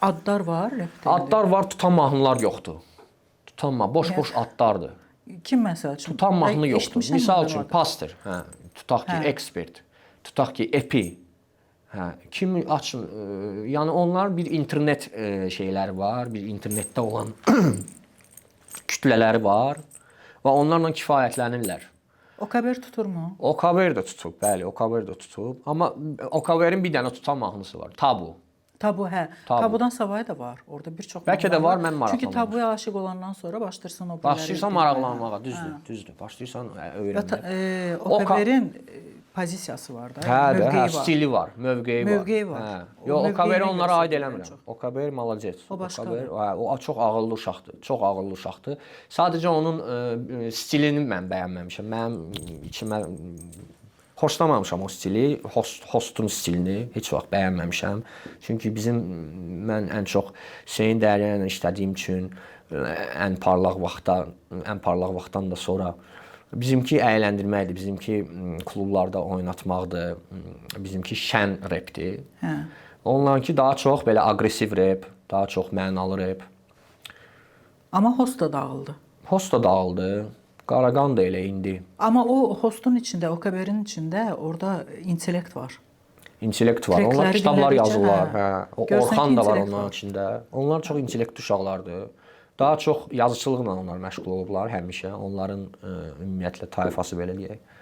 Adlar var rap Adlar var, tutan mahnılar yoxdur. Tutan boş-boş adlardır. Kim məsəl üçün? Tutan mahnı yoxdur. Eşitmişəm Misal mən üçün adı. pastor, tutaq ki, expert, tutaq ki, epi. Kim açın, yəni onlar bir internet şeyləri var, bir internetdə olan kütlələri var və onlarla kifayətlənirlər. OKB tuturmu? OKB də tutub, bəli, OKB də tutub. Amma OKB-nin bir dənə tutan mahnısı var, Tabu. Tabu, hə. Tabu. Tabudan savayı da var. Orada bir çox Bəlkə də var, mən maraqlanmamışam. Çünki tabuya aşiq olandan sonra başlayırsan o birləri. Başlayırsan maraqlanmağa, düzdür. Başlayırsan öyrənməyə. OKB-rin pozisiyası var da. Hə, stili var, mövqeyi var. Mövqeyi var. Yox, OKB onlara aid eləmirəm. OKB malacet. O başqadır. O çox ağıllı uşaqdır. Çox ağıllı uşaqdır. Sadəcə onun stilini mən bəyənməmişəm. Mənim içimə xoşlamamışam o stili, hostun stilini heç vaxt bəyənməmişəm. Çünki mən ən çox Hüseyn Dərya ilə işlədiyim üçün ən parlaq vaxtdan da sonra bizimki əyləndirməkdir, bizimki klublarda oynatmaqdır, bizimki şən repdir. Hə. Onlarınki daha çox belə aqressiv rep, daha çox mənalı rep. Amma host da dağıldı. Host da dağıldı. Qaraqan da elə indi. Amma o hostun içində, OKB-rin içində orada intellekt var. İntellekt var. Onlar kitablar yazırlar. Orxan da var onların içində. Onlar çox intellekt uşaqlardır. Daha çox yazıçılıqla onlar məşğul olublar həmişə. Onların ümumiyyətlə tayfası belə deyək.